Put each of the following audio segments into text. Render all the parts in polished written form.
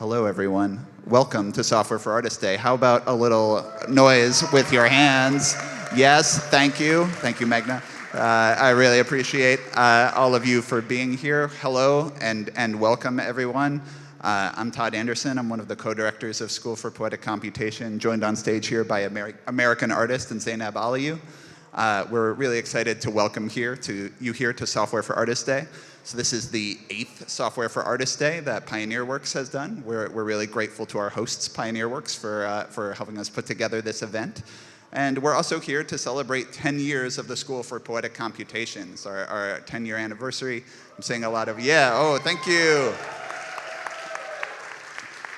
Hello, everyone. Welcome to Software for Artists Day. How about a little noise with your hands? Yes, thank you. Thank you, Magna. I really appreciate all of you for being here. Hello and welcome, everyone. I'm Todd Anderson. I'm one of the co-directors of School for Poetic Computation, joined on stage here by American artist and Zainab Aliyu. We're really excited to welcome you here to Software for Artists Day. So this is the 8th Software for Artists Day that PioneerWorks has done. We're really grateful to our hosts, PioneerWorks, for helping us put together this event. And we're also here to celebrate 10 years of the School for Poetic Computation. It's our 10-year anniversary. I'm seeing a lot of, thank you.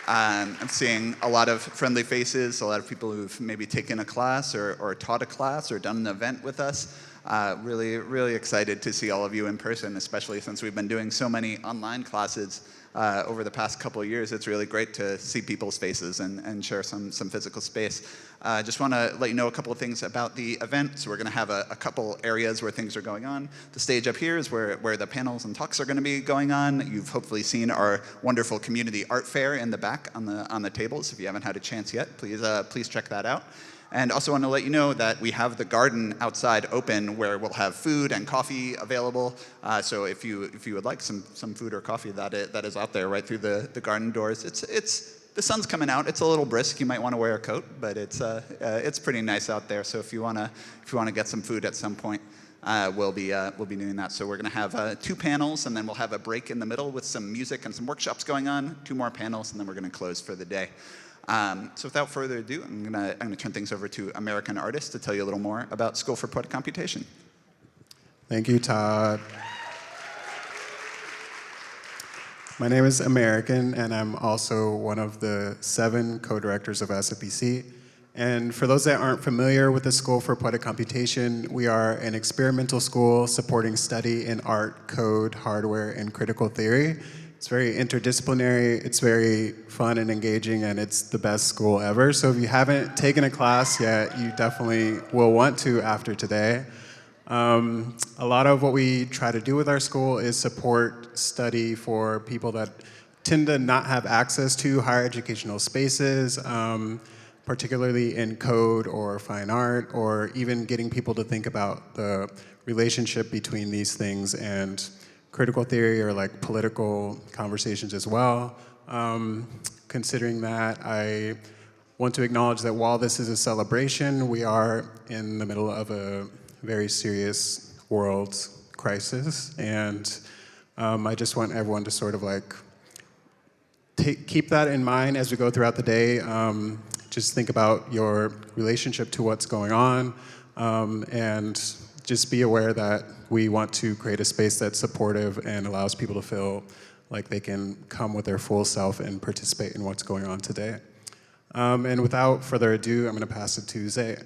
I'm seeing a lot of friendly faces, a lot of people who've maybe taken a class or taught a class or done an event with us. Really, really excited to see all of you in person, especially since we've been doing so many online classes over the past couple of years. It's really great to see people's faces and share some physical space. Just want to let you know a couple of things about the event. So we're going to have a couple areas where things are going on. The stage up here is where the panels and talks are going to be going on. You've hopefully seen our wonderful community art fair in the back on the tables. If you haven't had a chance yet, please check that out. And also want to let you know that we have the garden outside open where we'll have food and coffee available. So if you would like some food or coffee, that is out there right through the garden doors. The sun's coming out. It's a little brisk. You might want to wear a coat, but it's pretty nice out there. So if you want to get some food at some point, we'll be doing that. So we're going to have 2 panels, and then we'll have a break in the middle with some music and some workshops going on. 2 more panels, and then we're going to close for the day. So without further ado, I'm gonna turn things over to American artist to tell you a little more about School for Poetic Computation. Thank you, Todd. My name is American, and I'm also one of the 7 co-directors of SFPC. And for those that aren't familiar with the School for Poetic Computation, we are an experimental school supporting study in art, code, hardware, and critical theory. It's very interdisciplinary, it's very fun and engaging, and it's the best school ever. So if you haven't taken a class yet, you definitely will want to after today. A lot of what we try to do with our school is support study for people that tend to not have access to higher educational spaces, particularly in code or fine art, or even getting people to think about the relationship between these things and critical theory or like political conversations as well. Considering that, I want to acknowledge that while this is a celebration, we are in the middle of a very serious world crisis. And I just want everyone to sort of like keep that in mind as we go throughout the day. Just think about your relationship to what's going on, and just be aware that we want to create a space that's supportive and allows people to feel like they can come with their full self and participate in what's going on today. And without further ado, I'm going to pass it to Zay.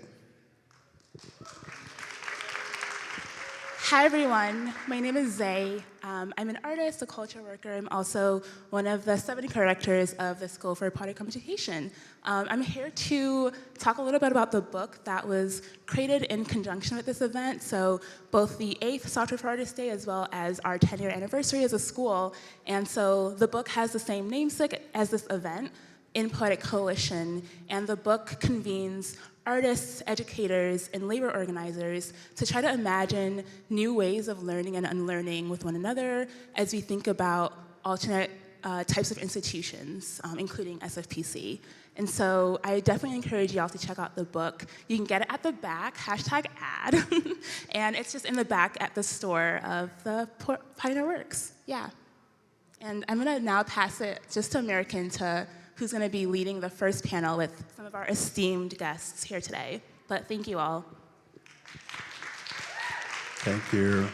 Hi everyone, my name is Zay. I'm an artist, a culture worker. I'm also one of the 7 co-directors of the School for Poetic Computation. I'm here to talk a little bit about the book that was created in conjunction with this event. So both the 8th Software for Artists Day as well as our 10-year anniversary as a school. And so the book has the same namesake as this event, in Poetic Coalition, and the book convenes artists, educators, and labor organizers to try to imagine new ways of learning and unlearning with one another as we think about alternate types of institutions, including SFPC. And so I definitely encourage y'all to check out the book. You can get it at the back, #ad, and it's just in the back at the store of the PioneerWorks, yeah. And I'm gonna now pass it just to American who's going to be leading the first panel with some of our esteemed guests here today. But thank you all. Thank you.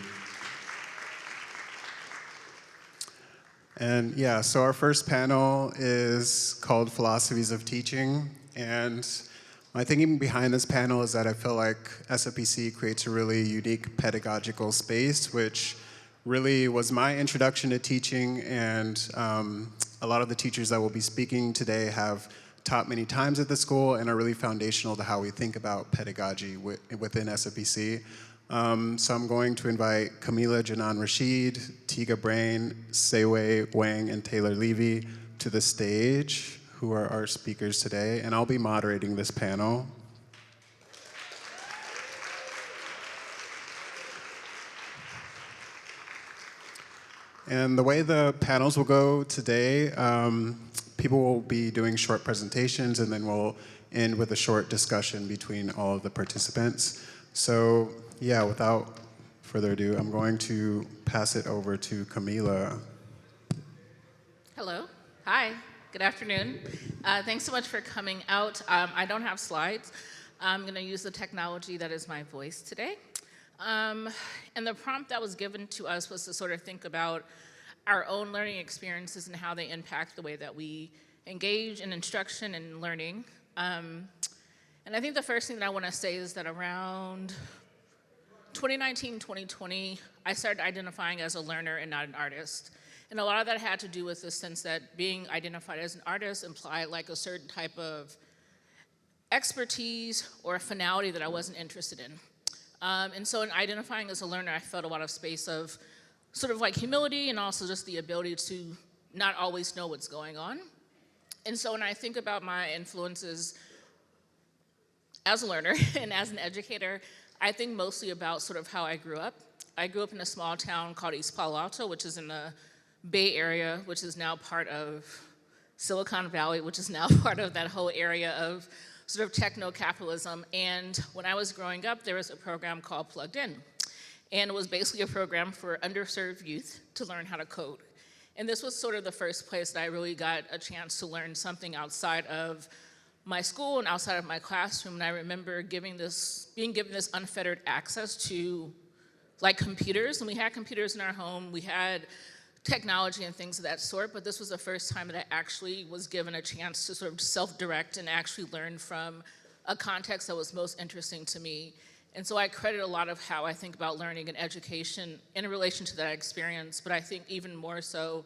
And yeah, so our first panel is called Philosophies of Teaching. And my thinking behind this panel is that I feel like SFPC creates a really unique pedagogical space, which really was my introduction to teaching, and a lot of the teachers that will be speaking today have taught many times at the school and are really foundational to how we think about pedagogy within SFPC. So I'm going to invite Camila Janan Rashid, Tiga Brain, Seiwei Wang, and Taylor Levy to the stage, who are our speakers today, and I'll be moderating this panel. And the way the panels will go today, people will be doing short presentations, and then we'll end with a short discussion between all of the participants. So yeah, without further ado, I'm going to pass it over to Camila. Hello. Hi. Good afternoon. Thanks so much for coming out. I don't have slides. I'm going to use the technology that is my voice today. And the prompt that was given to us was to sort of think about our own learning experiences and how they impact the way that we engage in instruction and learning. And I think the first thing that I want to say is that around 2019, 2020, I started identifying as a learner and not an artist. And a lot of that had to do with the sense that being identified as an artist implied like a certain type of expertise or a finality that I wasn't interested in. And so in identifying as a learner, I felt a lot of space of sort of like humility and also just the ability to not always know what's going on. And so when I think about my influences as a learner and as an educator, I think mostly about sort of how I grew up. I grew up in a small town called East Palo Alto, which is in the Bay Area, which is now part of Silicon Valley, which is now part of that whole area of sort of techno-capitalism. And when I was growing up, there was a program called Plugged In. And it was basically a program for underserved youth to learn how to code. And this was sort of the first place that I really got a chance to learn something outside of my school and outside of my classroom. And I remember being given this unfettered access to like computers. And we had computers in our home. We had technology and things of that sort, but this was the first time that I actually was given a chance to sort of self-direct and actually learn from a context that was most interesting to me. And so I credit a lot of how I think about learning and education in relation to that experience, but I think even more so,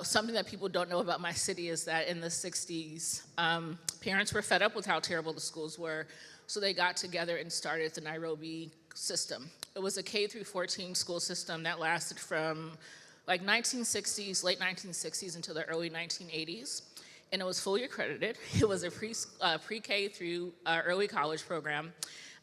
something that people don't know about my city is that in the 60s, parents were fed up with how terrible the schools were, so they got together and started the Nairobi system. It was a K through 14 school system that lasted from like 1960s, late 1960s until the early 1980s, and it was fully accredited. It was a pre-K through early college program,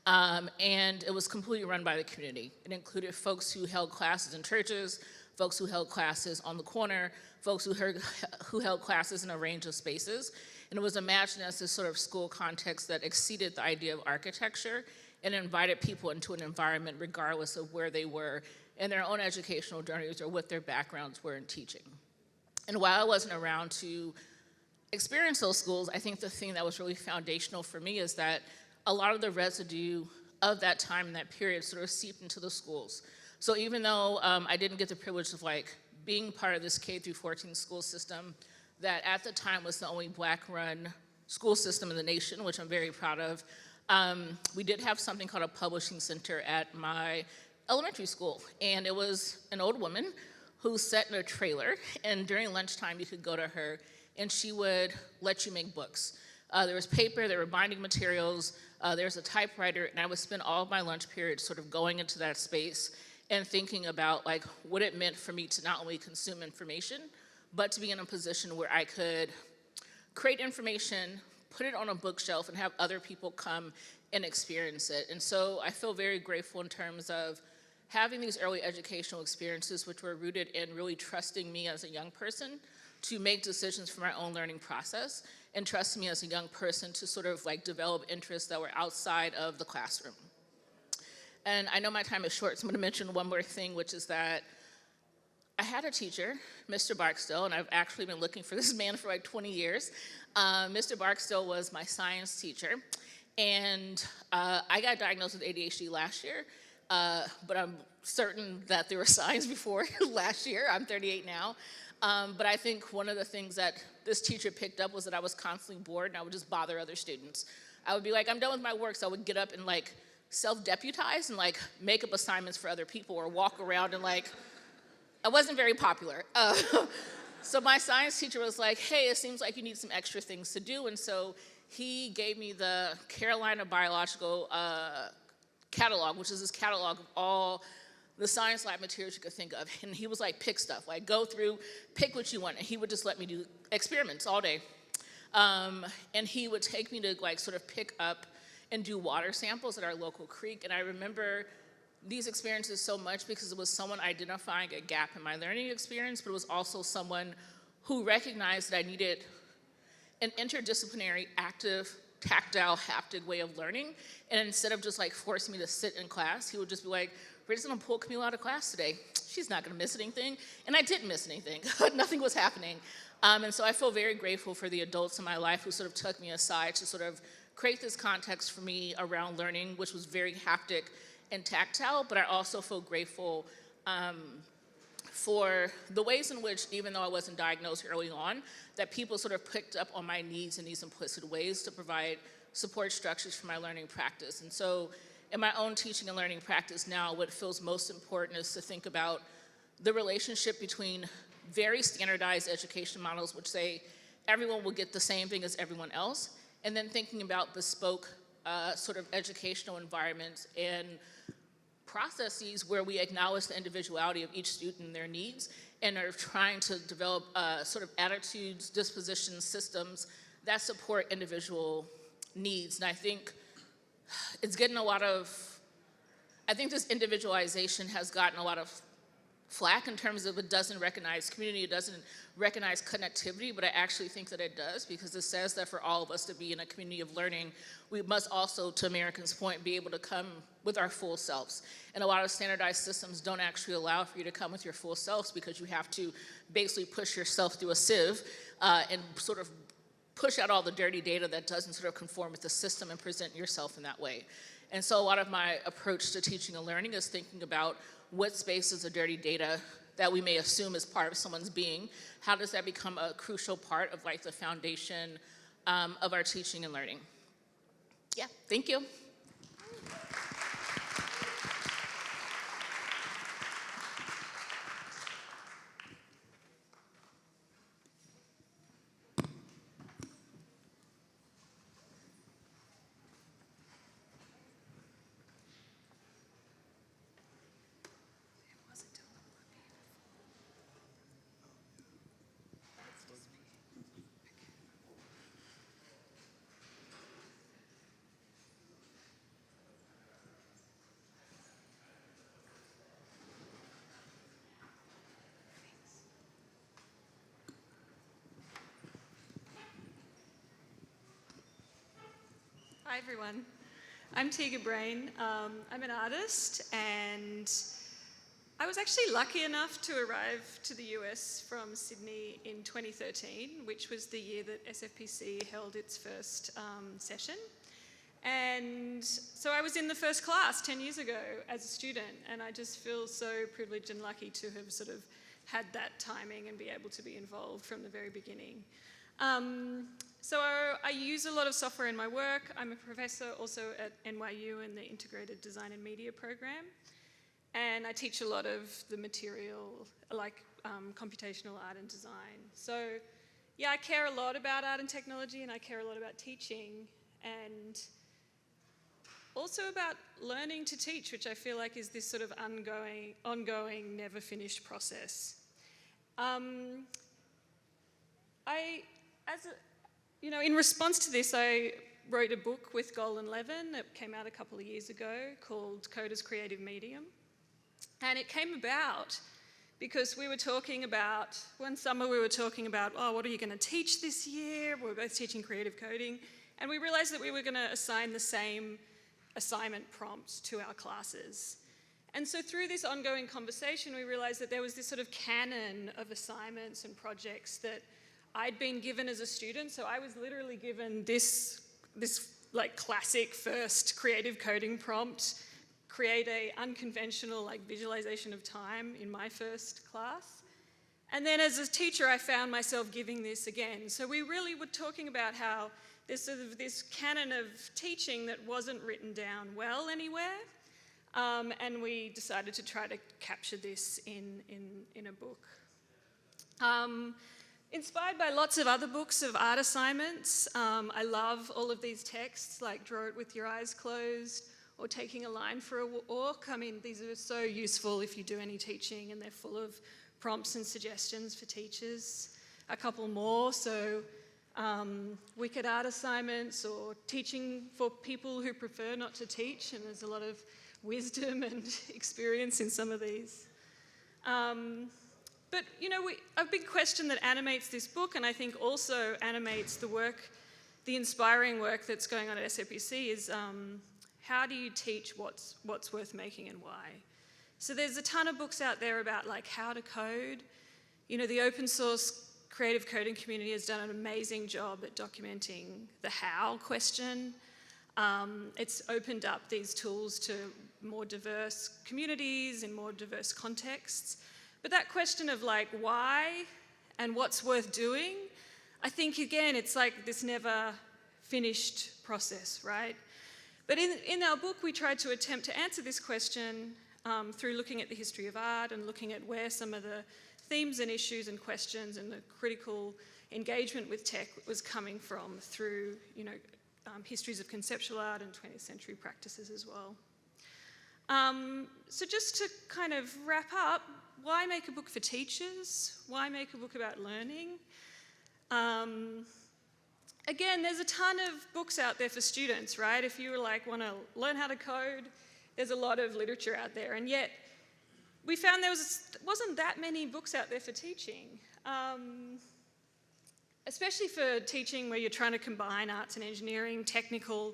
and it was completely run by the community. It included folks who held classes in churches, folks who held classes on the corner, folks who held classes in a range of spaces, and it was imagined as this sort of school context that exceeded the idea of architecture and invited people into an environment regardless of where they were in their own educational journeys or what their backgrounds were in teaching. And while I wasn't around to experience those schools, I think the thing that was really foundational for me is that a lot of the residue of that time and that period sort of seeped into the schools. So even though I didn't get the privilege of like being part of this K through 14 school system that at the time was the only Black-run school system in the nation, which I'm very proud of, we did have something called a publishing center at my elementary school, and it was an old woman who sat in a trailer, and during lunchtime you could go to her and she would let you make books. There was paper, there were binding materials, there was a typewriter, and I would spend all of my lunch periods sort of going into that space and thinking about like what it meant for me to not only consume information, but to be in a position where I could create information, put it on a bookshelf, and have other people come and experience it. And so I feel very grateful in terms of having these early educational experiences, which were rooted in really trusting me as a young person to make decisions for my own learning process, and trusting me as a young person to sort of like develop interests that were outside of the classroom. And I know my time is short, so I'm gonna mention one more thing, which is that I had a teacher, Mr. Barksdale, and I've actually been looking for this man for like 20 years. Mr. Barksdale was my science teacher, and I got diagnosed with ADHD last year, but I'm certain that there were signs before last year. I'm 38 now. But I think one of the things that this teacher picked up was that I was constantly bored and I would just bother other students. I would be like, I'm done with my work, so I would get up and like self-deputize and like make up assignments for other people or walk around and like, I wasn't very popular. So my science teacher was like, hey, it seems like you need some extra things to do. And so he gave me the Carolina Biological Catalog, which is this catalog of all the science lab materials you could think of. And he was like, pick stuff, like go through, pick what you want. And he would just let me do experiments all day. And he would take me to like sort of pick up and do water samples at our local creek. And I remember these experiences so much because it was someone identifying a gap in my learning experience, but it was also someone who recognized that I needed an interdisciplinary, active, tactile, haptic way of learning. And instead of just like forcing me to sit in class, he would just be like, we're just gonna pull Camille out of class today. She's not gonna miss anything. And I didn't miss anything. Nothing was happening. And so I feel very grateful for the adults in my life who sort of took me aside to sort of create this context for me around learning, which was very haptic and tactile, but I also feel grateful for the ways in which, even though I wasn't diagnosed early on, that people sort of picked up on my needs in these implicit ways to provide support structures for my learning practice. And so in my own teaching and learning practice now, what feels most important is to think about the relationship between very standardized education models, which say everyone will get the same thing as everyone else, and then thinking about bespoke sort of educational environments and processes where we acknowledge the individuality of each student and their needs and are trying to develop sort of attitudes, dispositions, systems that support individual needs. And I think it's getting a lot of, I think this individualization has gotten a lot of flack in terms of it doesn't recognize community, it doesn't recognize connectivity, but I actually think that it does because it says that for all of us to be in a community of learning, we must also, to American's point, be able to come with our full selves. And a lot of standardized systems don't actually allow for you to come with your full selves because you have to basically push yourself through a sieve and sort of push out all the dirty data that doesn't sort of conform with the system and present yourself in that way. And so a lot of my approach to teaching and learning is thinking about what spaces of dirty data that we may assume is part of someone's being, how does that become a crucial part of like the foundation of our teaching and learning? Yeah, thank you. Hi everyone, I'm Tiga Brain. I'm an artist and I was actually lucky enough to arrive to the US from Sydney in 2013, which was the year that SFPC held its first session. And so I was in the first class 10 years ago as a student, and I just feel so privileged and lucky to have sort of had that timing and be able to be involved from the very beginning. So I use a lot of software in my work. I'm a professor also at NYU in the Integrated Design and Media program. And I teach a lot of the material, like computational art and design. So yeah, I care a lot about art and technology, and I care a lot about teaching, and also about learning to teach, which I feel like is this sort of ongoing, never finished process. In response to this, I wrote a book with Golden Levin that came out a couple of years ago called Code as Creative Medium. And it came about because we were talking about, one summer we were talking about, oh, what are you going to teach this year? We were both teaching creative coding. And we realized that we were going to assign the same assignment prompts to our classes. And so through this ongoing conversation, we realized that there was this sort of canon of assignments and projects that I'd been given as a student. So I was literally given this like classic first creative coding prompt, create a unconventional like visualization of time in my first class. And then as a teacher, I found myself giving this again. So we really were talking about how there's sort of this canon of teaching that wasn't written down well anywhere. And we decided to try to capture this in a book. Inspired by lots of other books of art assignments, I love all of these texts like Draw It With Your Eyes Closed, or taking a line for a walk. I mean, these are so useful if you do any teaching, and they're full of prompts and suggestions for teachers. A couple more, so wicked art assignments or teaching for people who prefer not to teach, and there's a lot of wisdom and experience in some of these. But, you know, a big question that animates this book, and I think also animates the work, the inspiring work that's going on at SFPC, is how do you teach what's worth making and why? So there's a ton of books out there about like how to code. You know, the open source creative coding community has done an amazing job at documenting the how question. It's opened up these tools to more diverse communities in more diverse contexts. But that question of like why and what's worth doing, I think again, it's like this never finished process, right? But in our book, we tried to attempt to answer this question through looking at the history of art and looking at where some of the themes and issues and questions and the critical engagement with tech was coming from through, you know, histories of conceptual art and 20th century practices as well. So just to kind of wrap up, why make a book for teachers? Why make a book about learning? Again, there's a ton of books out there for students, right? If you like want to learn how to code, there's a lot of literature out there, and yet we found there wasn't that many books out there for teaching, especially for teaching where you're trying to combine arts and engineering, technical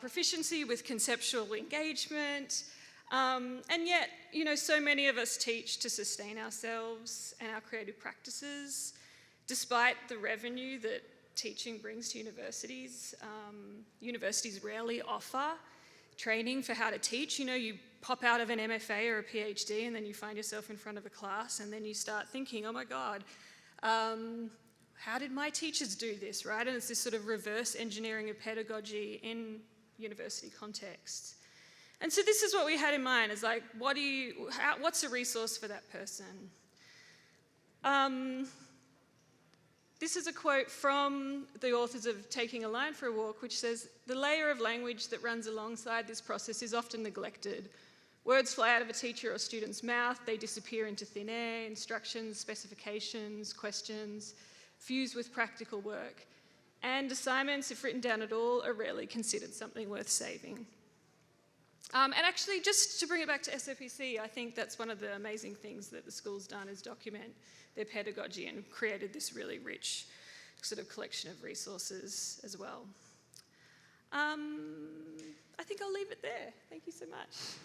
proficiency with conceptual engagement. And yet, you know, so many of us teach to sustain ourselves and our creative practices, despite the revenue that teaching brings to universities. Universities rarely offer training for how to teach. You know, you pop out of an MFA or a PhD and then you find yourself in front of a class and then you start thinking, oh my God, how did my teachers do this, right? And it's this sort of reverse engineering of pedagogy in university contexts. And so this is what we had in mind, is like, what's a resource for that person? This is a quote from the authors of Taking a Line for a Walk, which says, "The layer of language that runs alongside this process is often neglected. Words fly out of a teacher or student's mouth, they disappear into thin air, instructions, specifications, questions, fused with practical work. And assignments, if written down at all, are rarely considered something worth saving." And actually, just to bring it back to SFPC, I think that's one of the amazing things that the school's done, is document their pedagogy and created this really rich sort of collection of resources as well. I think I'll leave it there. Thank you so much.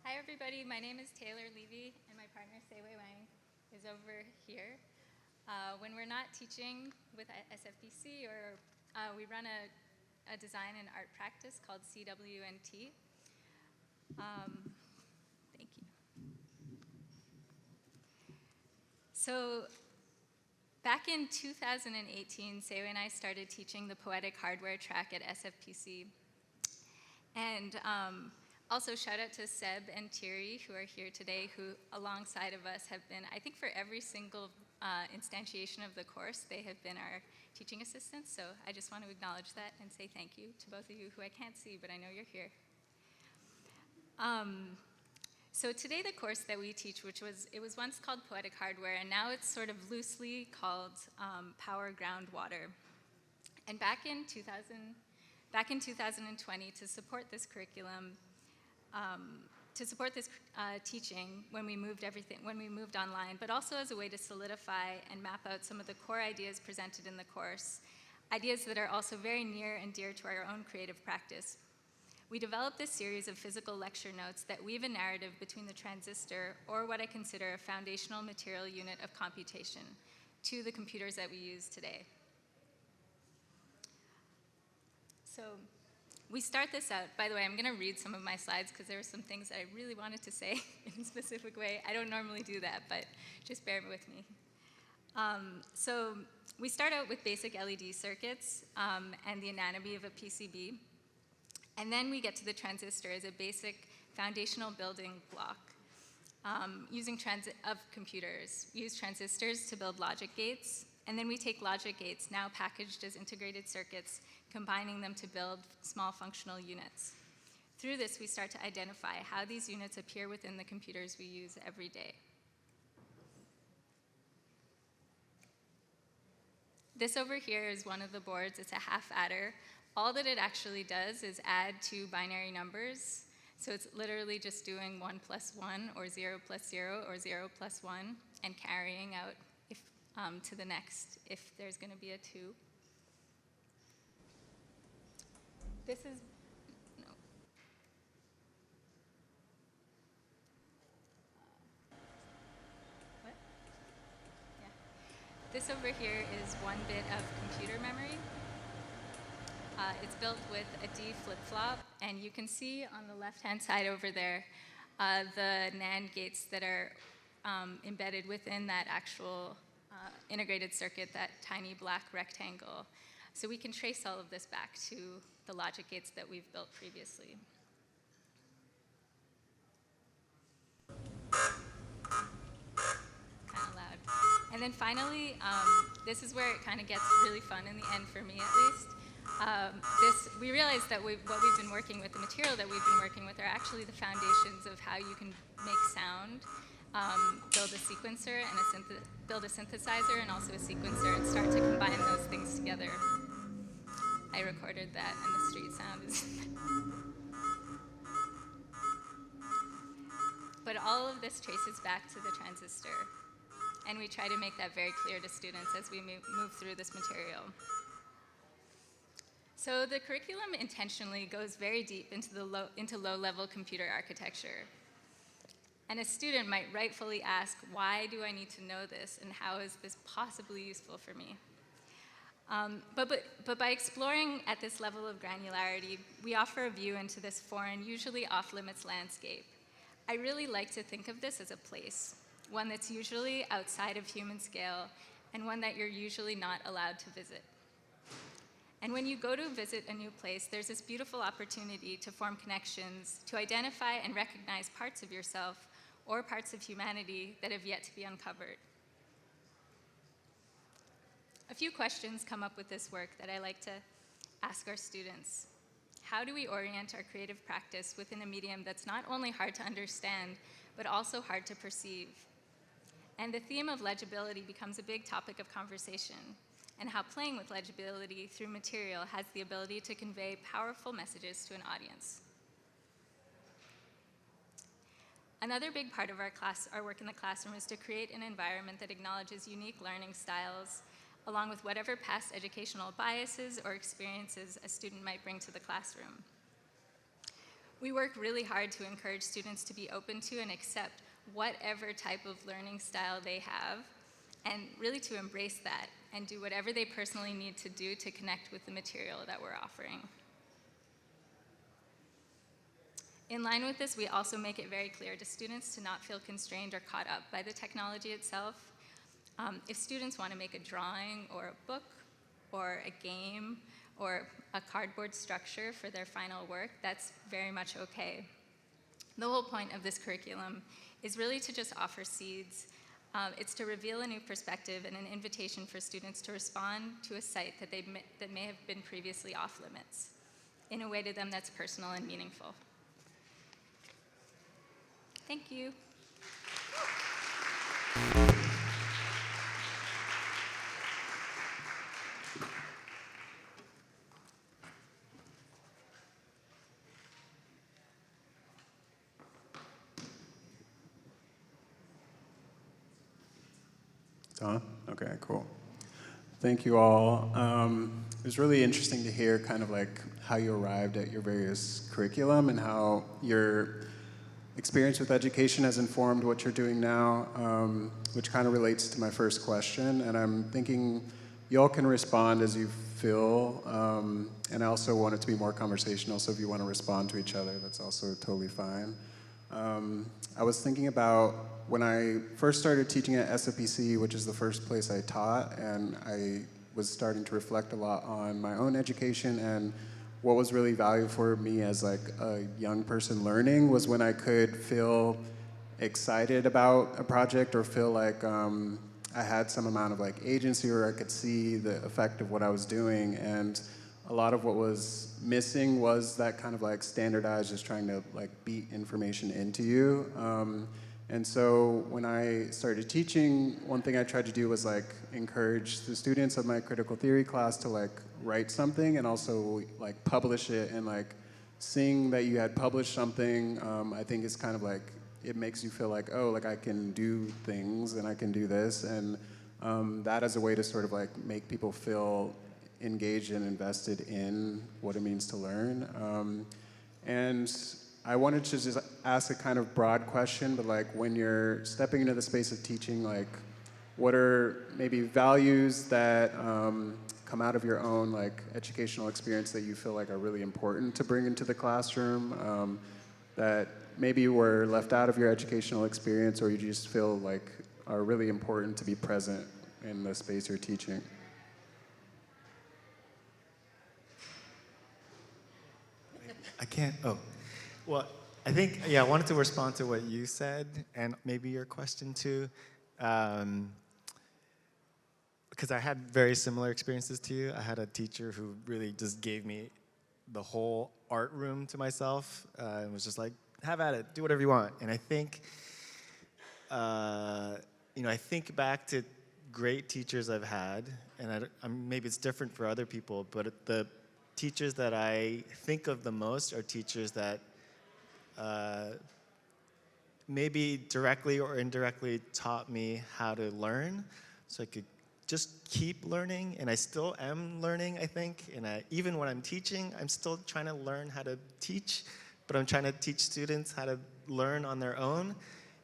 Hi everybody, my name is Taylor Levy and my partner Seiwei Wang is over here. When we're not teaching with SFPC, or we run a design and art practice called CWNT. Thank you. So back in 2018, Seiwei and I started teaching the Poetic Hardware track at SFPC. And also shout out to Seb and Thierry, who are here today, who alongside of us have been, I think for every single instantiation of the course, they have been our teaching assistants. So I just want to acknowledge that and say thank you to both of you who I can't see, but I know you're here. So today the course that we teach, it was once called Poetic Hardware, and now it's sort of loosely called Power Groundwater. And back in 2020, to support this curriculum, to support this teaching when we moved online, but also as a way to solidify and map out some of the core ideas presented in the course, ideas that are also very near and dear to our own creative practice. We developed this series of physical lecture notes that weave a narrative between the transistor, or what I consider a foundational material unit of computation, to the computers that we use today. So we start this out. By the way, I'm going to read some of my slides because there were some things that I really wanted to say in a specific way. I don't normally do that, but just bear with me. So we start out with basic LED circuits and the anatomy of a PCB. And then we get to the transistor as a basic foundational building block of computers. We use transistors to build logic gates. And then we take logic gates, now packaged as integrated circuits, combining them to build small functional units. Through this, we start to identify how these units appear within the computers we use every day. This over here is one of the boards. It's a half adder. All that it actually does is add two binary numbers. So it's literally just doing 1 plus 1, or 0 plus 0, or 0 plus 1, and carrying out to the next if there's going to be a 2. This is, no. What? Yeah. This over here is 1 bit of computer memory. It's built with a D flip-flop, and you can see on the left-hand side over there the NAND gates that are embedded within that actual integrated circuit, that tiny black rectangle. So we can trace all of this back to the logic gates that we've built previously. Kind of loud. And then finally, this is where it kind of gets really fun in the end, for me at least. We realized that what we've been working with, the material that we've been working with, are actually the foundations of how you can make sound, build a sequencer and build a synthesizer and also a sequencer, and start to combine those things together. I recorded that, and the street sound is. But all of this traces back to the transistor, and we try to make that very clear to students as we move through this material. So the curriculum intentionally goes very deep into low-level computer architecture. And a student might rightfully ask, why do I need to know this, and how is this possibly useful for me? But by exploring at this level of granularity, we offer a view into this foreign, usually off-limits landscape. I really like to think of this as a place, one that's usually outside of human scale, and one that you're usually not allowed to visit. And when you go to visit a new place, there's this beautiful opportunity to form connections, to identify and recognize parts of yourself or parts of humanity that have yet to be uncovered. A few questions come up with this work that I like to ask our students. How do we orient our creative practice within a medium that's not only hard to understand, but also hard to perceive? And the theme of legibility becomes a big topic of conversation, and how playing with legibility through material has the ability to convey powerful messages to an audience. Another big part of our work in the classroom is to create an environment that acknowledges unique learning styles, along with whatever past educational biases or experiences a student might bring to the classroom. We work really hard to encourage students to be open to and accept whatever type of learning style they have, and really to embrace that and do whatever they personally need to do to connect with the material that we're offering. In line with this, we also make it very clear to students to not feel constrained or caught up by the technology itself. If students want to make a drawing or a book or a game or a cardboard structure for their final work, that's very much okay. The whole point of this curriculum is really to just offer seeds. It's to reveal a new perspective and an invitation for students to respond to a site that may have been previously off limits in a way to them that's personal and meaningful. Thank you. on? Okay, cool. Thank you all. It was really interesting to hear kind of like how you arrived at your various curriculum and how your experience with education has informed what you're doing now, which kind of relates to my first question. And I'm thinking you all can respond as you feel, and I also want it to be more conversational, so if you want to respond to each other, that's also totally fine. I was thinking about when I first started teaching at SFPC, which is the first place I taught, and I was starting to reflect a lot on my own education, and what was really valuable for me as like a young person learning was when I could feel excited about a project or feel like I had some amount of like agency, or I could see the effect of what I was doing. And a lot of what was missing was that kind of like standardized, just trying to like beat information into you. And so when I started teaching, one thing I tried to do was like encourage the students of my critical theory class to like write something and also like publish it. And like seeing that you had published something, I think is kind of like, it makes you feel like, oh, like I can do things and I can do this. And that as a way to sort of like make people feel engaged and invested in what it means to learn. And I wanted to just ask a kind of broad question, but like when you're stepping into the space of teaching, like what are maybe values that come out of your own like educational experience that you feel like are really important to bring into the classroom, that maybe were left out of your educational experience, or you just feel like are really important to be present in the space you're teaching? I can't, oh. Well, I think, yeah, I wanted to respond to what you said, and maybe your question too. Because I had very similar experiences to you. I had a teacher who really just gave me the whole art room to myself, and was just like, have at it, do whatever you want. And I think, I think back to great teachers I've had, and maybe it's different for other people, but the teachers that I think of the most are teachers that maybe directly or indirectly taught me how to learn, so I could just keep learning. And I still am learning, I think. And even when I'm teaching, I'm still trying to learn how to teach, but I'm trying to teach students how to learn on their own.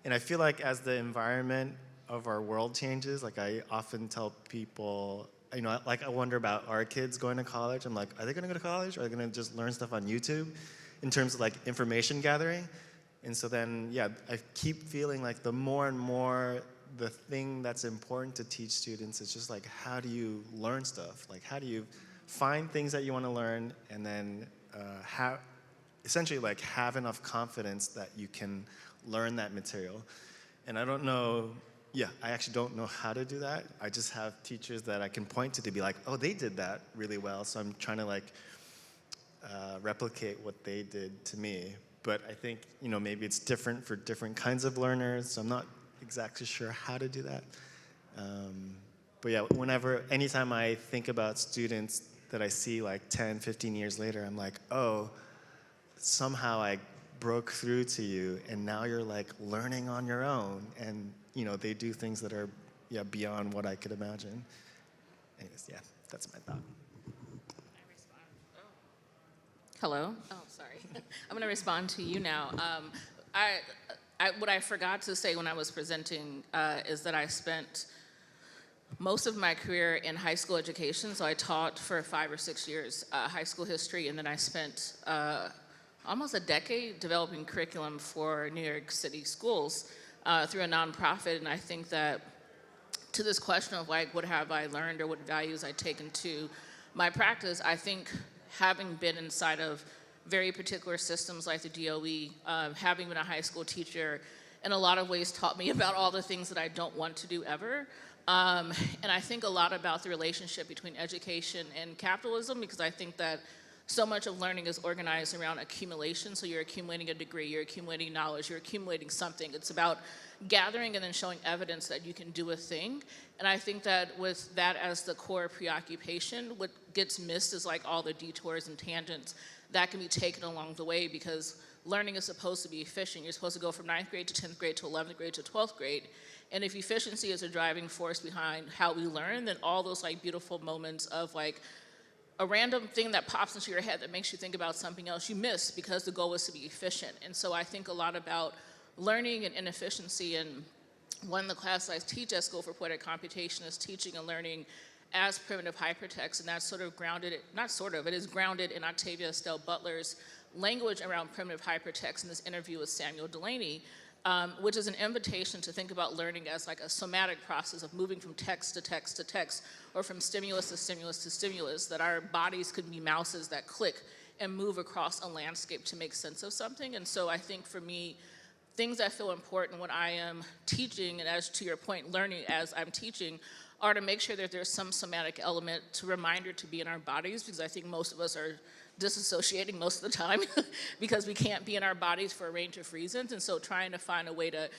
And I feel like as the environment of our world changes, like I often tell people, like I wonder about our kids going to college. I'm like, are they gonna go to college, or are they gonna just learn stuff on YouTube in terms of like information gathering? And so then, yeah, I keep feeling like the more and more the thing that's important to teach students is just like, how do you learn stuff? Like, how do you find things that you want to learn, and then essentially like have enough confidence that you can learn that material? And I don't know, I actually don't know how to do that. I just have teachers that I can point to be like, oh, they did that really well, so I'm trying to like replicate what they did to me. But I think, maybe it's different for different kinds of learners, so I'm not exactly sure how to do that. But yeah, anytime I think about students that I see like 10, 15 years later, I'm like, oh, somehow I broke through to you, and now you're like learning on your own, and they do things that are beyond what I could imagine. Anyways, yeah, that's my thought. Hello. Oh, sorry. I'm going to respond to you now. What I forgot to say when I was presenting is that I spent most of my career in high school education. So I taught for 5 or 6 years high school history, and then I spent almost a decade developing curriculum for New York City schools through a nonprofit. And I think that to this question of like, what have I learned or what values I take into my practice, I think having been inside of very particular systems like the DOE, having been a high school teacher, in a lot of ways taught me about all the things that I don't want to do ever. And I think a lot about the relationship between education and capitalism, because I think that so much of learning is organized around accumulation. So you're accumulating a degree, you're accumulating knowledge, you're accumulating something. It's about gathering and then showing evidence that you can do a thing. And I think that with that as the core preoccupation, what gets missed is like all the detours and tangents that can be taken along the way, because learning is supposed to be efficient. You're supposed to go from 9th grade to 10th grade to 11th grade to 12th grade. And if efficiency is a driving force behind how we learn, then all those like beautiful moments of like a random thing that pops into your head that makes you think about something else you missed because the goal was to be efficient. And so I think a lot about learning and inefficiency, and one of the classes I teach at School for Poetic Computation is teaching and learning as primitive hypertext, and that's sort of grounded, not sort of, it is grounded in Octavia Estelle Butler's language around primitive hypertext in this interview with Samuel Delaney, which is an invitation to think about learning as like a somatic process of moving from text to text to text, or from stimulus to stimulus to stimulus, that our bodies could be mouses that click and move across a landscape to make sense of something. And so I think for me, things that feel important when I am teaching, and as to your point, learning as I'm teaching, are to make sure that there's some somatic element to reminder to be in our bodies, because I think most of us are disassociating most of the time because we can't be in our bodies for a range of reasons. And so trying to find a way to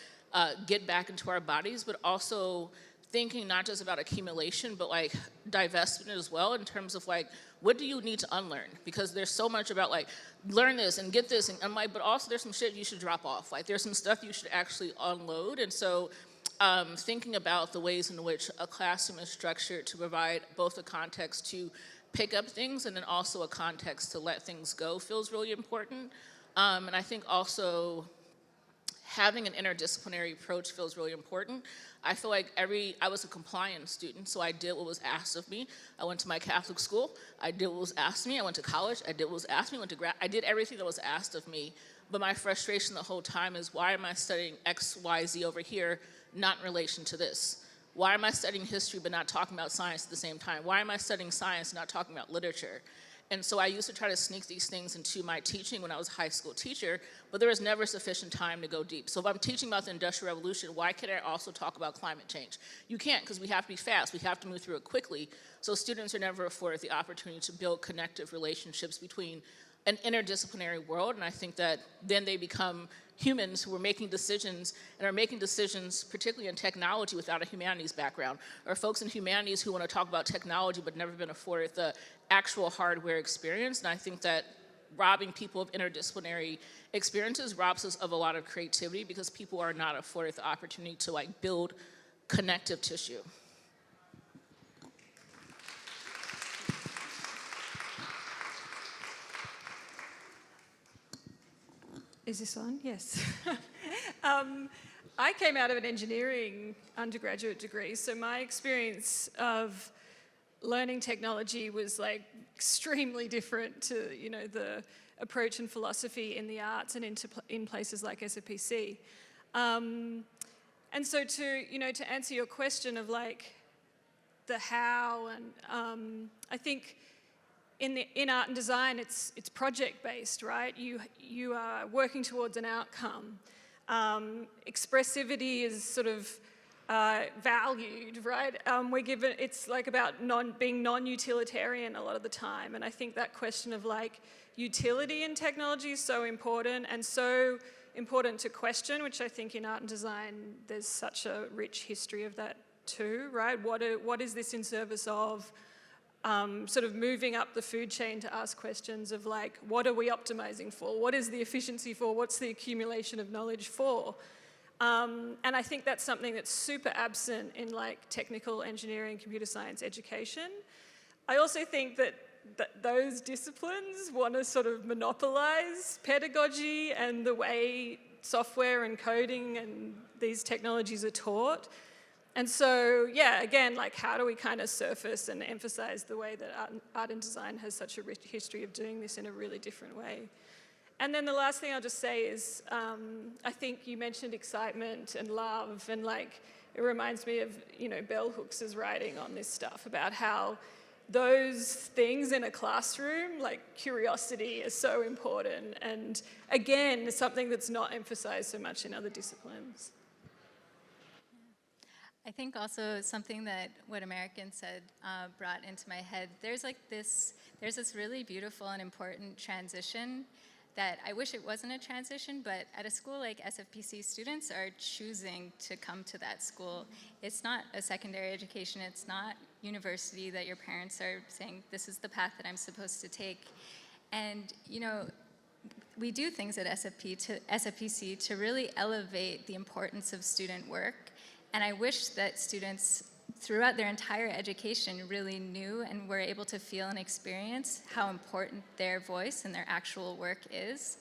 get back into our bodies, but also thinking not just about accumulation, but like divestment as well, in terms of like, what do you need to unlearn? Because there's so much about like, learn this and get this, and I'm like, but also there's some shit you should drop off. Like there's some stuff you should actually unload. And so thinking about the ways in which a classroom is structured to provide both a context to pick up things and then also a context to let things go feels really important. And I think also having an interdisciplinary approach feels really important. I feel like I was a compliance student, so I did what was asked of me. I went to my Catholic school, I did what was asked of me. I went to college, I did what was asked of me. I did everything that was asked of me. But my frustration the whole time is, why am I studying X, Y, Z over here, not in relation to this? Why am I studying history but not talking about science at the same time? Why am I studying science and not talking about literature? And so I used to try to sneak these things into my teaching when I was a high school teacher, but there was never sufficient time to go deep. So if I'm teaching about the Industrial Revolution, why can't I also talk about climate change? You can't, because we have to be fast. We have to move through it quickly. So students are never afforded the opportunity to build connective relationships between an interdisciplinary world, and I think that then they become humans who are making decisions, and are making decisions particularly in technology without a humanities background, or folks in humanities who want to talk about technology but never been afforded the actual hardware experience. And I think that robbing people of interdisciplinary experiences robs us of a lot of creativity, because people are not afforded the opportunity to like build connective tissue. Is this on? Yes. I came out of an engineering undergraduate degree, so my experience of learning technology was like extremely different to, you know, the approach in philosophy, in the arts, and in places like SFPC. And so to answer your question of like the how, and I think in art and design, it's project-based, right? You are working towards an outcome. Expressivity is sort of valued, right? It's like about being non-utilitarian a lot of the time. And I think that question of like utility in technology is so important, and so important to question, which I think in art and design, there's such a rich history of that too, right? What is this in service of? Sort of moving up the food chain to ask questions of like, what are we optimizing for? What is the efficiency for? What's the accumulation of knowledge for? And I think that's something that's super absent in like technical engineering, computer science education. I also think that those disciplines want to sort of monopolize pedagogy and the way software and coding and these technologies are taught. And so, yeah, again, like how do we kind of surface and emphasize the way that art and design has such a rich history of doing this in a really different way? And then the last thing I'll just say is, I think you mentioned excitement and love, and like, it reminds me of, you know, Bell Hooks' writing on this stuff about how those things in a classroom, like curiosity, is so important. And again, something that's not emphasized so much in other disciplines. I think also something that what American said brought into my head, there's this really beautiful and important transition that I wish it wasn't a transition, but at a school like SFPC, students are choosing to come to that school. It's not a secondary education, it's not university that your parents are saying, this is the path that I'm supposed to take. And, you know, we do things at SFPC to really elevate the importance of student work. And I wish that students throughout their entire education really knew and were able to feel and experience how important their voice and their actual work is,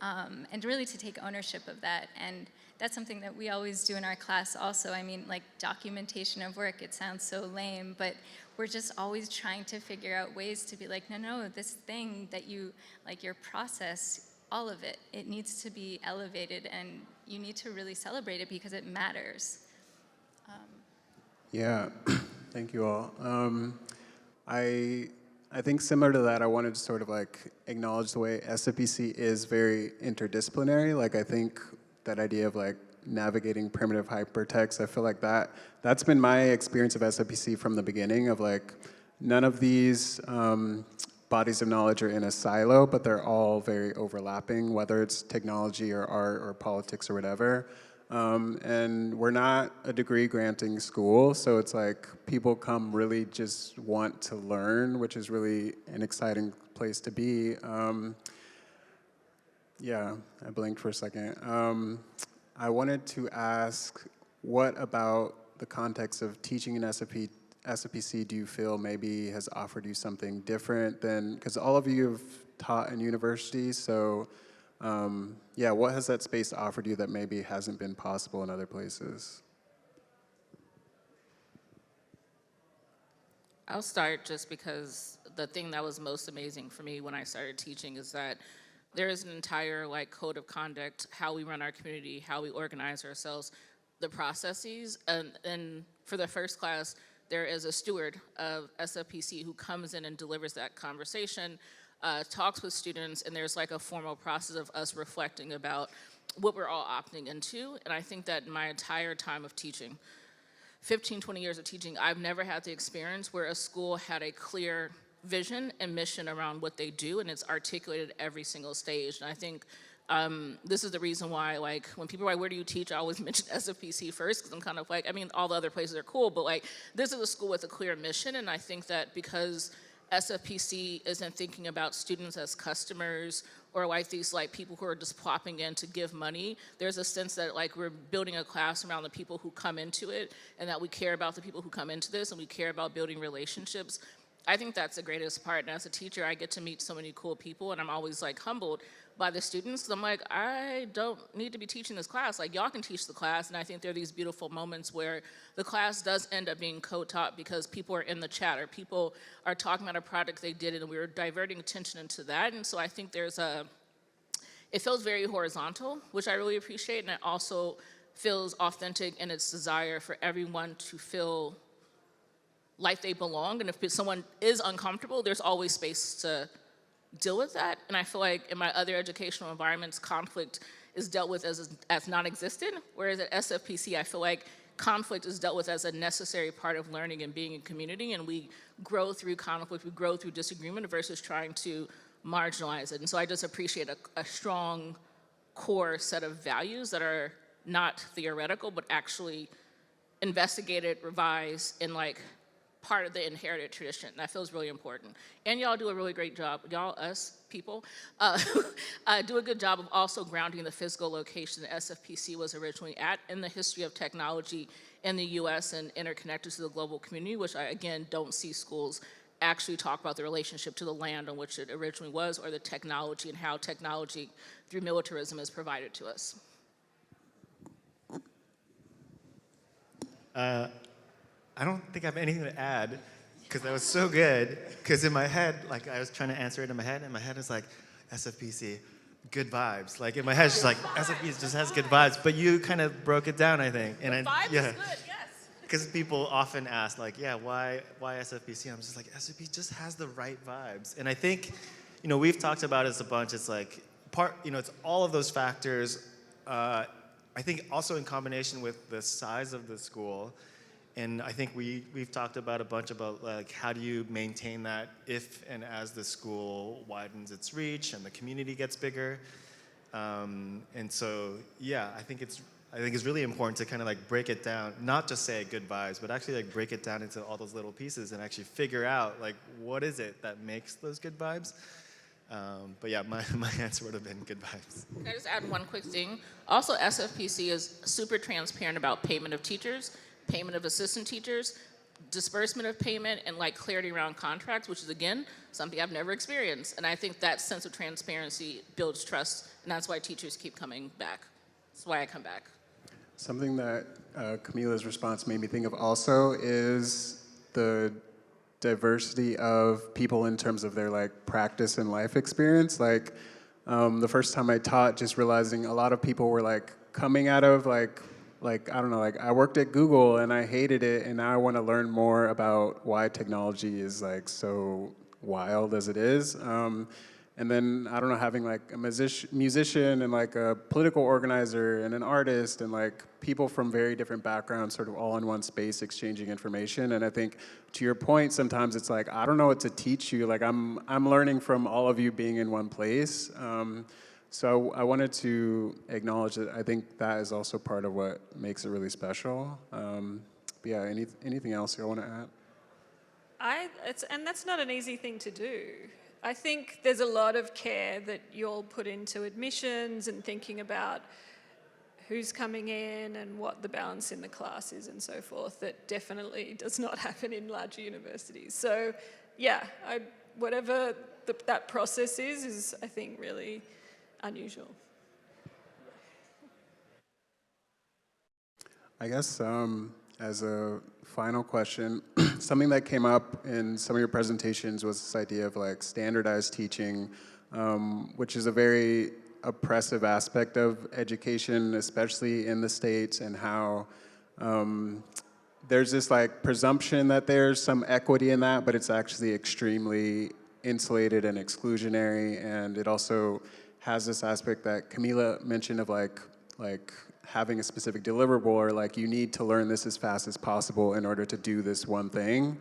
and really to take ownership of that. And that's something that we always do in our class also. I mean, like documentation of work, it sounds so lame, but we're just always trying to figure out ways to be like, no, this thing that you, like your process, all of it, it needs to be elevated and you need to really celebrate it because it matters. Yeah, thank you all. I think similar to that, I wanted to sort of like acknowledge the way SFPC is very interdisciplinary. Like I think that idea of like navigating primitive hypertext, I feel like that's been my experience of SFPC from the beginning of like none of these bodies of knowledge are in a silo, but they're all very overlapping, whether it's technology or art or politics or whatever. And we're not a degree granting school, so it's like people come really just want to learn, which is really an exciting place to be. Yeah, I blinked for a second. I wanted to ask, what about the context of teaching in SFPC do you feel maybe has offered you something different than, because all of you have taught in universities, so yeah, what has that space offered you that maybe hasn't been possible in other places? I'll start just because the thing that was most amazing for me when I started teaching is that there is an entire like code of conduct, how we run our community, how we organize ourselves, the processes, and for the first class, there is a steward of SFPC who comes in and delivers that conversation, talks with students, and there's like a formal process of us reflecting about what we're all opting into. And I think that in my entire time of teaching, 15, 20 years of teaching, I've never had the experience where a school had a clear vision and mission around what they do, and it's articulated every single stage. And I think this is the reason why, like, when people are like, where do you teach? I always mention SFPC first, because I'm kind of like, I mean, all the other places are cool, but like, this is a school with a clear mission, and I think that because SFPC isn't thinking about students as customers or like these like people who are just plopping in to give money, there's a sense that like we're building a class around the people who come into it and that we care about the people who come into this and we care about building relationships. I think that's the greatest part. And as a teacher, I get to meet so many cool people and I'm always like humbled by the students. I'm like, I don't need to be teaching this class. Like y'all can teach the class. And I think there are these beautiful moments where the class does end up being co-taught because people are in the chat or people are talking about a project they did and we're diverting attention into that. And so I think it feels very horizontal, which I really appreciate. And it also feels authentic in its desire for everyone to feel like they belong. And if someone is uncomfortable, there's always space to deal with that. And I feel like in my other educational environments, conflict is dealt with as non-existent, whereas at SFPC, I feel like conflict is dealt with as a necessary part of learning and being in community, and we grow through conflict, we grow through disagreement versus trying to marginalize it. And so I just appreciate a strong core set of values that are not theoretical, but actually investigated, revised, and like part of the inherited tradition. That feels really important. And y'all do a really great job. Y'all, us people, do a good job of also grounding the physical location that SFPC was originally at in the history of technology in the US and interconnected to the global community, which I, again, don't see schools actually talk about the relationship to the land on which it originally was or the technology and how technology through militarism is provided to us. I don't think I have anything to add because that was so good. Because in my head, like I was trying to answer it in my head, and my head is like, SFPC, good vibes. Like in my head, it's just like, SFPC just has good vibes. But you kind of broke it down, I think. And Vibes yeah. is good, yes. Because people often ask, like, yeah, why SFPC? I'm just like, SFPC just has the right vibes. And I think, we've talked about it a bunch. It's like, it's all of those factors. I think also in combination with the size of the school. And I think we've talked about a bunch about like how do you maintain that if and as the school widens its reach and the community gets bigger. And so yeah, I think it's really important to kind of like break it down, not just say good vibes, but actually like break it down into all those little pieces and actually figure out like what is it that makes those good vibes. But yeah, my answer would have been good vibes. Can I just add one quick thing? Also, SFPC is super transparent about payment of teachers, payment of assistant teachers, disbursement of payment, and like clarity around contracts, which is again, something I've never experienced. And I think that sense of transparency builds trust, and that's why teachers keep coming back. That's why I come back. Something that Camila's response made me think of also is the diversity of people in terms of their like practice and life experience. Like the first time I taught, just realizing a lot of people were like coming out of like I don't know, like I worked at Google and I hated it, and now I want to learn more about why technology is like so wild as it is. And then, I don't know, having like a musician and like a political organizer and an artist and like people from very different backgrounds sort of all in one space exchanging information. And I think to your point, sometimes it's like, I don't know what to teach you. Like I'm learning from all of you being in one place. So I wanted to acknowledge that I think that is also part of what makes it really special. But yeah, anything else you want to add? And that's not an easy thing to do. I think there's a lot of care that you'll put into admissions and thinking about who's coming in and what the balance in the class is and so forth that definitely does not happen in larger universities. So yeah, whatever that process is I think really unusual. I guess as a final question, something that came up in some of your presentations was this idea of like standardized teaching, which is a very oppressive aspect of education, especially in the States, and how there's this like presumption that there's some equity in that, but it's actually extremely insulated and exclusionary. And it also has this aspect that Camila mentioned of like having a specific deliverable, or like you need to learn this as fast as possible in order to do this one thing.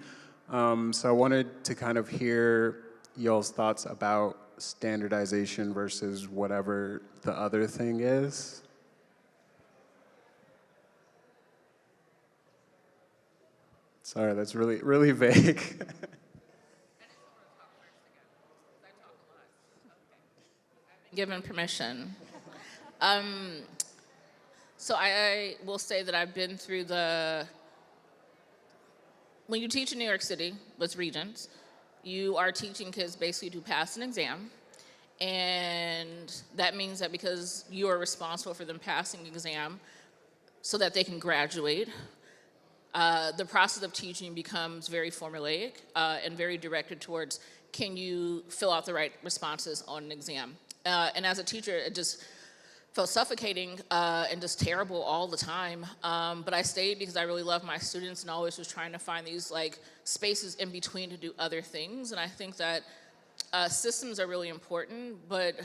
So I wanted to kind of hear y'all's thoughts about standardization versus whatever the other thing is. Sorry, that's really, really vague. Given permission. So I will say that I've been through when you teach in New York City with Regents, you are teaching kids basically to pass an exam. And that means that because you are responsible for them passing the exam so that they can graduate, the process of teaching becomes very formulaic and very directed towards, can you fill out the right responses on an exam? And as a teacher, it just felt suffocating and just terrible all the time. But I stayed because I really love my students and always was trying to find these like spaces in between to do other things. And I think that systems are really important, but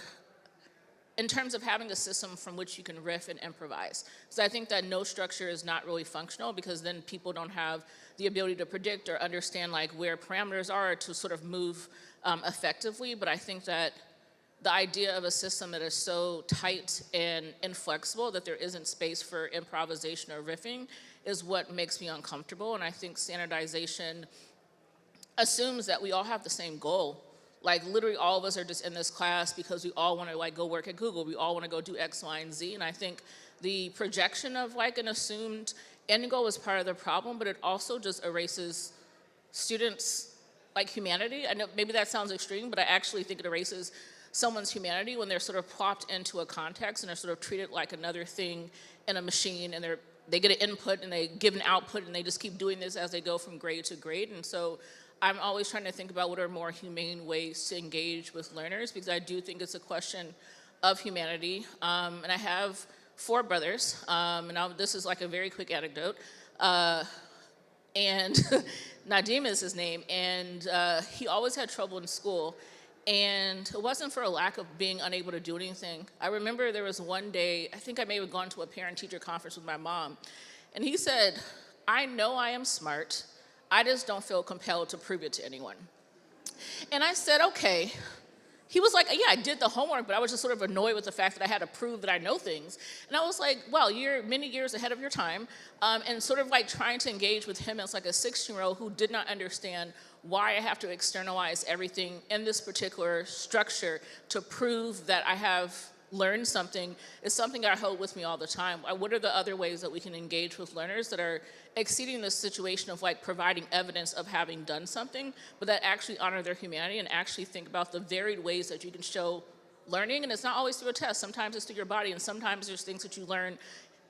in terms of having a system from which you can riff and improvise. So I think that no structure is not really functional, because then people don't have the ability to predict or understand like where parameters are to sort of move effectively. But I think that the idea of a system that is so tight and inflexible that there isn't space for improvisation or riffing is what makes me uncomfortable. And I think standardization assumes that we all have the same goal. Like literally all of us are just in this class because we all want to like go work at Google. We all want to go do X, Y, and Z. And I think the projection of like an assumed end goal is part of the problem, but it also just erases students' like humanity. I know maybe that sounds extreme, but I actually think it erases someone's humanity when they're sort of plopped into a context and they're sort of treated like another thing in a machine, and they get an input and they give an output, and they just keep doing this as they go from grade to grade. And so I'm always trying to think about what are more humane ways to engage with learners, because I do think it's a question of humanity. And I have 4 brothers, and this is like a very quick anecdote. And Nadim is his name, and he always had trouble in school. And it wasn't for a lack of being unable to do anything. I remember there was one day, I think I may have gone to a parent-teacher conference with my mom, and he said, I know I am smart, I just don't feel compelled to prove it to anyone. And I said, okay. He was like, yeah, I did the homework, but I was just sort of annoyed with the fact that I had to prove that I know things. And I was like, well, you're many years ahead of your time, and sort of like trying to engage with him as like a 16-year-old who did not understand why I have to externalize everything in this particular structure to prove that I have learned something is something I hold with me all the time. What are the other ways that we can engage with learners that are exceeding this situation of like providing evidence of having done something, but that actually honor their humanity and actually think about the varied ways that you can show learning? And it's not always through a test. Sometimes it's through your body, and sometimes there's things that you learn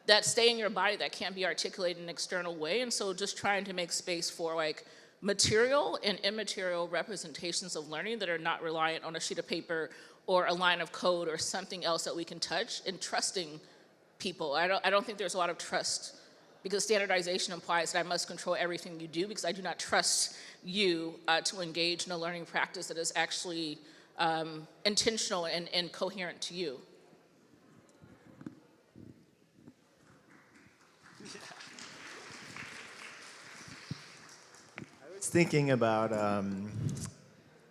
that stay in your body that can't be articulated in an external way. And so just trying to make space for like material and immaterial representations of learning that are not reliant on a sheet of paper or a line of code or something else that we can touch, and trusting people. I don't think there's a lot of trust, because standardization implies that I must control everything you do, because I do not trust you to engage in a learning practice that is actually intentional and coherent to you. I was thinking about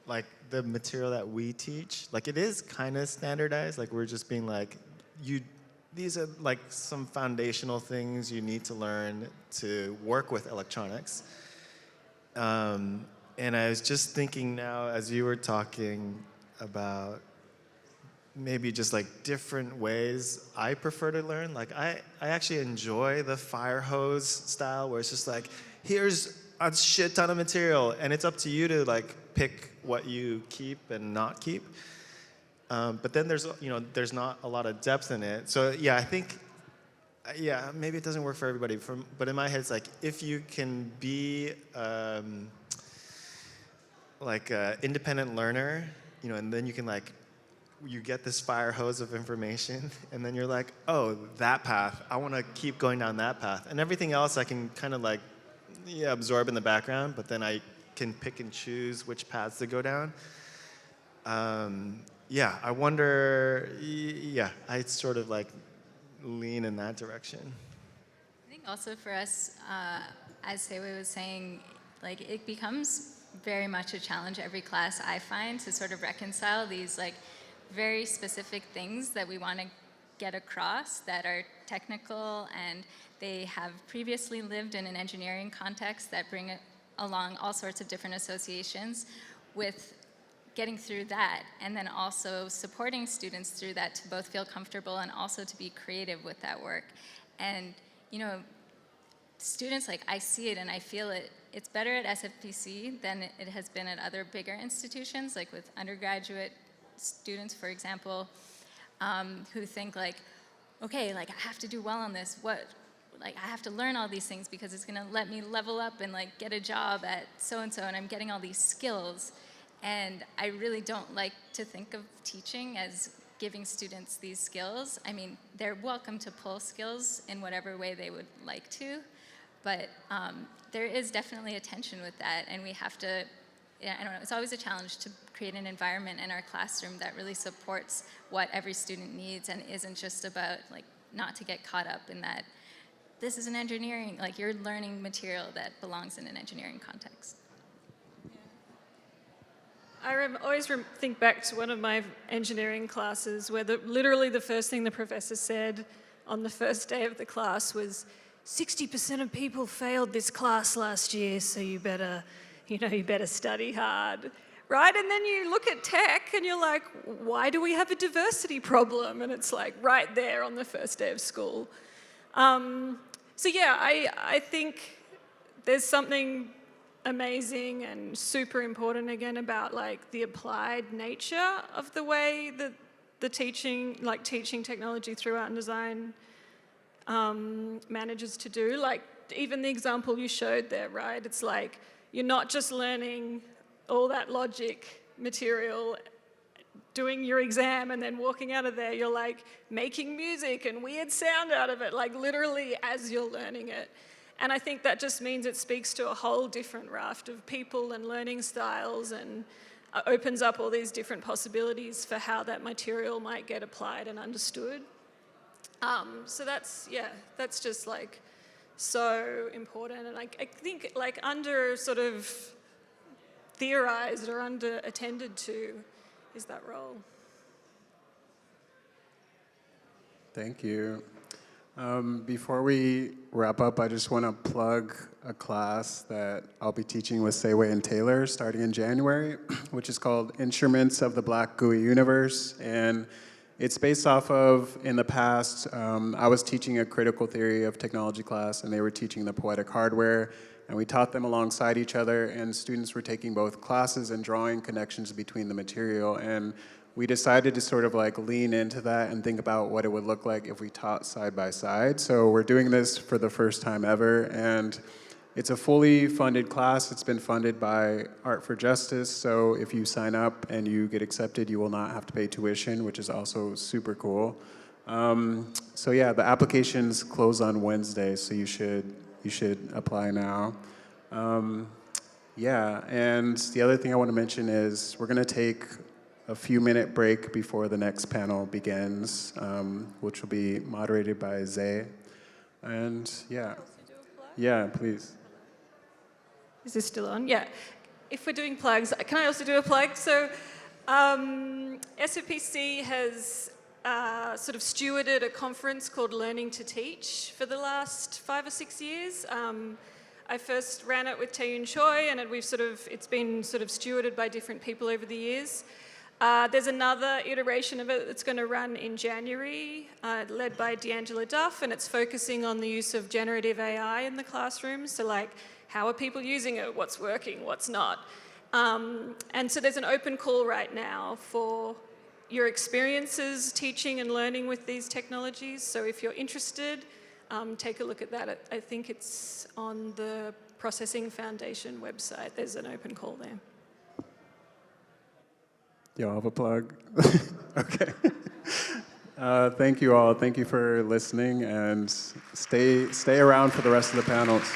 like the material that we teach. Like it is kind of standardized. Like we're just being like, these are like some foundational things you need to learn to work with electronics. And I was just thinking now, as you were talking about maybe just like different ways I prefer to learn. Like I actually enjoy the fire hose style, where it's just like, here's a shit ton of material, and it's up to you to like pick what you keep and not keep. But then there's not a lot of depth in it. So yeah, I think, yeah, maybe it doesn't work for everybody. But in my head, it's like, if you can be like an independent learner, and then you can like, you get this fire hose of information, and then you're like, oh, that path, I want to keep going down that path. And everything else I can kind of like, absorb in the background, but then I can pick and choose which paths to go down. Yeah, I wonder, I sort of like lean in that direction. I think also for us, as Seiwei was saying, like it becomes very much a challenge every class, I find, to sort of reconcile these like very specific things that we want to get across that are technical, and they have previously lived in an engineering context that bring along all sorts of different associations, with getting through that, and then also supporting students through that to both feel comfortable and also to be creative with that work. And students, like, I see it and I feel it. It's better at SFPC than it has been at other bigger institutions, like with undergraduate students, for example, who think like, okay, like I have to do well on this. Like I have to learn all these things because it's gonna let me level up and like get a job at so-and-so, and I'm getting all these skills. And I really don't like to think of teaching as giving students these skills. I mean, they're welcome to pull skills in whatever way they would like to, but there is definitely a tension with that, and we have to, I don't know, it's always a challenge to create an environment in our classroom that really supports what every student needs and isn't just about, like, not to get caught up in that this is an engineering, like you're learning material that belongs in an engineering context. I always think back to one of my engineering classes where literally the first thing the professor said on the first day of the class was, 60% of people failed this class last year, so you better study hard, right? And then you look at tech and you're like, why do we have a diversity problem? And it's like right there on the first day of school. So yeah, I think there's something amazing and super important again about like the applied nature of the way that the teaching technology through art and design manages to do. Like even the example you showed there, right? It's like you're not just learning all that logic material, doing your exam and then walking out of there, you're like making music and weird sound out of it, like literally as you're learning it. And I think that just means it speaks to a whole different raft of people and learning styles, and opens up all these different possibilities for how that material might get applied and understood. So that's just like so important. And I think like under sort of theorized or under attended to is that role. Thank you. Before we wrap up, I just want to plug a class that I'll be teaching with Seiwei and Taylor starting in January, which is called Instruments of the Black GUI Universe. And it's based off of, in the past, I was teaching a critical theory of technology class, and they were teaching the poetic hardware, and we taught them alongside each other, and students were taking both classes and drawing connections between the material. And we decided to sort of like lean into that and think about what it would look like if we taught side by side. So we're doing this for the first time ever, and it's a fully funded class. It's been funded by Art for Justice, so if you sign up and you get accepted, you will not have to pay tuition, which is also super cool. So yeah, the applications close on Wednesday, so you should apply now. Yeah, and the other thing I want to mention is we're going to take a few-minute break before the next panel begins, which will be moderated by Zay. And yeah. Yeah, please. Is this still on? Yeah. If we're doing plugs, can I also do a plug? So SFPC has sort of stewarded a conference called Learning to Teach for the last 5 or 6 years. I first ran it with Taeyun Choi, and it's been sort of stewarded by different people over the years. There's another iteration of it that's going to run in January, led by D'Angela Duff, and it's focusing on the use of generative AI in the classroom. So like, how are people using it? What's working? What's not? And so there's an open call right now for your experiences teaching and learning with these technologies. So if you're interested, take a look at that. I think it's on the Processing Foundation website. There's an open call there. Y'all have a plug? Okay. Thank you all. Thank you for listening, and stay around for the rest of the panels.